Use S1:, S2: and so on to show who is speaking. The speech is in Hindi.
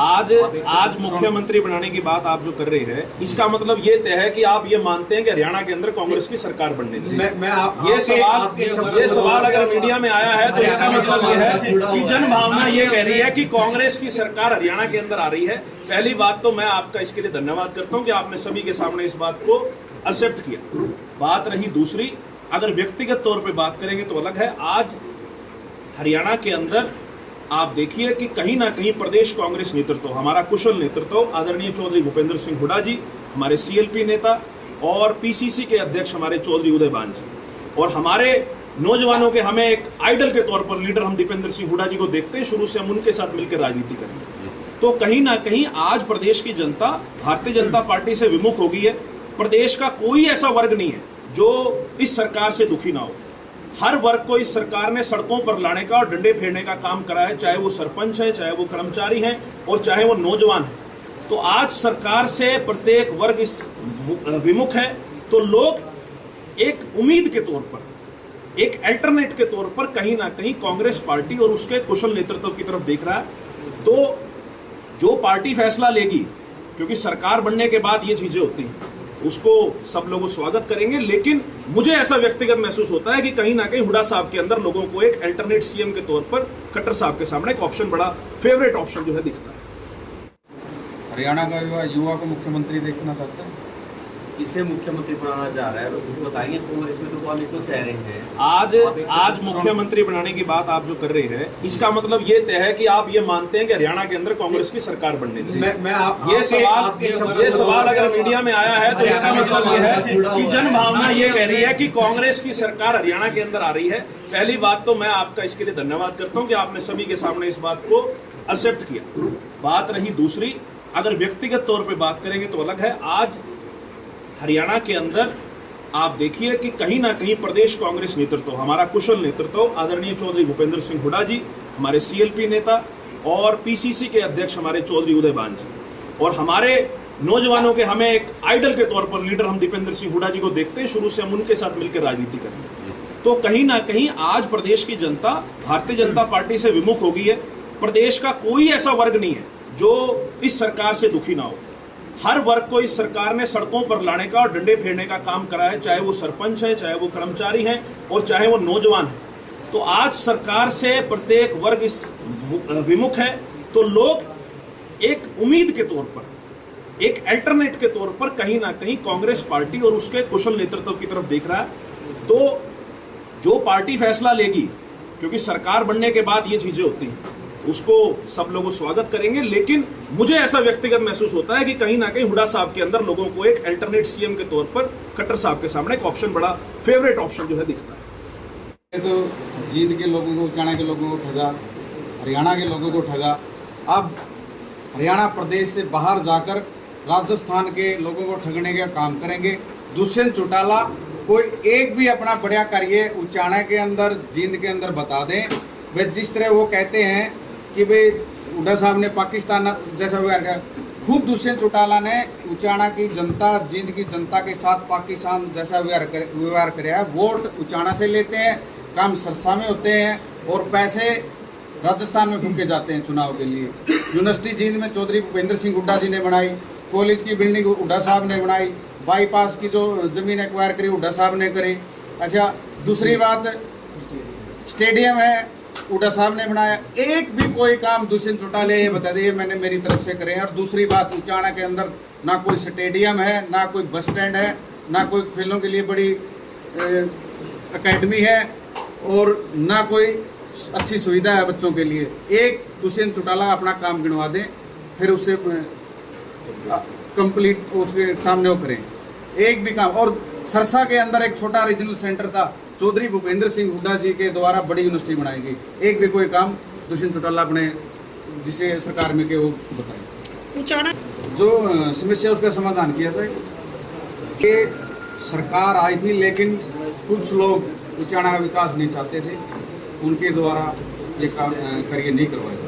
S1: आज मुख्यमंत्री बनाने की बात आप जो कर रहे हैं, इसका मतलब ये तय है कि आप ये मानते हैं कि हरियाणा के अंदर कांग्रेस की सरकार बनने चाहिए। ये सवाल अगर मीडिया में आया है तो इसका मतलब ये है कि जन भावना ये कह रही है कि कांग्रेस की सरकार हरियाणा के अंदर आ रही है। पहली बात तो मैं आपका इसके लिए धन्यवाद करता हूं कि आपने सभी के सामने इस बात को एक्सेप्ट किया। बात रही दूसरी, अगर व्यक्तिगत तौर पे बात करेंगे तो अलग है। आज हरियाणा के अंदर आप देखिए कि कहीं ना कहीं प्रदेश कांग्रेस नेतृत्व, हमारा कुशल नेतृत्व, आदरणीय चौधरी भूपेंद्र सिंह हुड्डा जी, हमारे सीएलपी नेता और पीसीसी के अध्यक्ष हमारे चौधरी उदयबान जी, और हमारे नौजवानों के हमें एक आइडल के तौर पर लीडर हम दीपेंद्र सिंह हुड्डा जी को देखते हैं। शुरू से हम उनके साथ मिलकर राजनीति कर रहे हैं। तो कहीं ना कहीं आज प्रदेश की जनता भारतीय जनता पार्टी से विमुख हो गई है। प्रदेश का कोई ऐसा वर्ग नहीं है जो इस सरकार से दुखी ना हो। हर वर्ग को इस सरकार ने सड़कों पर लाने का और डंडे फेरने का काम करा है, चाहे वो सरपंच है, चाहे वो कर्मचारी हैं और चाहे वो नौजवान है। तो आज सरकार से प्रत्येक वर्ग इस विमुख है। तो लोग एक उम्मीद के तौर पर, एक अल्टरनेट के तौर पर कहीं ना कहीं कांग्रेस पार्टी और उसके कुशल नेतृत्व की तरफ देख रहा है। तो जो पार्टी फैसला लेगी, क्योंकि सरकार बनने के बाद ये चीजें होती हैं, उसको सब लोग स्वागत करेंगे। लेकिन मुझे ऐसा व्यक्तिगत महसूस होता है कि कहीं ना कहीं हुड्डा साहब के अंदर लोगों को एक अल्टरनेट सीएम के तौर पर खट्टर साहब के सामने एक ऑप्शन, बड़ा फेवरेट ऑप्शन जो है दिखता है।
S2: हरियाणा का युवा को मुख्यमंत्री देखना चाहता है,
S3: किसे मुख्यमंत्री बनाना चाह रहा है कुछ बताएंगे। कांग्रेस में तो अनेकों चेहरे हैं।
S1: आज मुख्यमंत्री बनाने की बात आप जो कर रहे हैं, इसका मतलब ये तय है कि आप ये मानते हैं कि हरियाणा के अंदर कांग्रेस की सरकार बनने चाहिए। ये सवाल अगर मीडिया में आया है तो इसका मतलब ये है कि जन भावना ये कह रही है कि कांग्रेस की सरकार हरियाणा के अंदर आ रही है। पहली बात तो मैं आपका इसके लिए धन्यवाद करता हूं कि आपने सभी के सामने इस बात को एक्सेप्ट किया। बात रही दूसरी, अगर व्यक्तिगत तौर पर बात करेंगे तो अलग है। आज हरियाणा के अंदर आप देखिए कि कहीं ना कहीं प्रदेश कांग्रेस नेतृत्व, हमारा कुशल नेतृत्व, आदरणीय चौधरी भूपेंद्र सिंह हुड्डा जी, हमारे सीएलपी नेता और पीसीसी के अध्यक्ष हमारे चौधरी उदयबान जी, और हमारे नौजवानों के हमें एक आइडल के तौर पर लीडर हम दीपेंद्र सिंह हुड्डा जी को देखते हैं। शुरू से हम उनके साथ मिलकर राजनीति कर रहे हैं। तो कहीं ना कहीं आज प्रदेश की जनता भारतीय जनता पार्टी से विमुख हो गई है। प्रदेश का कोई ऐसा वर्ग नहीं है जो इस सरकार से दुखी ना हो। हर वर्ग को इस सरकार ने सड़कों पर लाने का और डंडे फेरने का काम करा है, चाहे वो सरपंच है, चाहे वो कर्मचारी हैं और चाहे वो नौजवान है। तो आज सरकार से प्रत्येक वर्ग इस विमुख है। तो लोग एक उम्मीद के तौर पर, एक अल्टरनेट के तौर पर कहीं ना कहीं कांग्रेस पार्टी और उसके कुशल नेतृत्व की तरफ देख रहा है। तो जो पार्टी फैसला लेगी, क्योंकि सरकार बनने के बाद ये चीजें होती हैं, उसको सब लोग स्वागत करेंगे। लेकिन मुझे ऐसा व्यक्तिगत महसूस होता है कि कहीं ना कहीं हुड्डा साहब के अंदर लोगों को एक अल्टरनेट सीएम के तौर पर खट्टर साहब के सामने एक ऑप्शन, बड़ा फेवरेट ऑप्शन जो है दिखता है।
S2: तो जींद के लोगों को, उचाना के लोगों को ठगा, हरियाणा के लोगों को ठगा। अब हरियाणा प्रदेश से बाहर जाकर राजस्थान के लोगों को ठगने का काम करेंगे। दुष्यंत चौटाला कोई एक भी अपना बढ़िया कार्य उचाना के अंदर, जींद के अंदर बता दें। वे जिस तरह वो कहते हैं कि भाई हुड्डा साहब ने पाकिस्तान जैसा व्यवहार किया, खुद दुष्यंत चौटाला ने उचाना की जनता, जींद की जनता के साथ पाकिस्तान जैसा व्यवहार कराया। वोट उचाना से लेते हैं, काम सरसा में होते हैं और पैसे राजस्थान में फूके जाते हैं चुनाव के लिए। यूनिवर्सिटी जींद में चौधरी भूपेंद्र सिंह हुड्डा जी ने बनाई, कॉलेज की बिल्डिंग हुड्डा साहब ने बनाई, बाईपास की जो जमीन एक्वायर करी हुड्डा साहब ने करी। अच्छा, दूसरी बात, स्टेडियम है हुड्डा साहब ने बनाया। एक भी कोई काम दुष्यंत चौटाला ये बता दिए मैंने मेरी तरफ से करे हैं। और दूसरी बात, उचाना के अंदर ना कोई स्टेडियम है, ना कोई बस स्टैंड है, ना कोई खेलों के लिए बड़ी एकेडमी है और ना कोई अच्छी सुविधा है बच्चों के लिए। एक दुष्यंत चौटाला अपना काम गिनवा दें, फिर उससे कंप्लीट उसके सामने वो करें एक भी काम। और सरसा के अंदर एक छोटा रीजनल सेंटर था, चौधरी भूपेंद्र सिंह हुड्डा जी के द्वारा बड़ी यूनिवर्सिटी बनाई गई। एक भी कोई काम दुष्यंत चौटाला अपने जिसे सरकार में के वो बताए।
S4: उचाना
S2: जो समस्या उसका समाधान किया था कि सरकार आई थी लेकिन कुछ लोग उचाना का विकास नहीं चाहते थे, उनके द्वारा ये काम कार्य नहीं करवाया।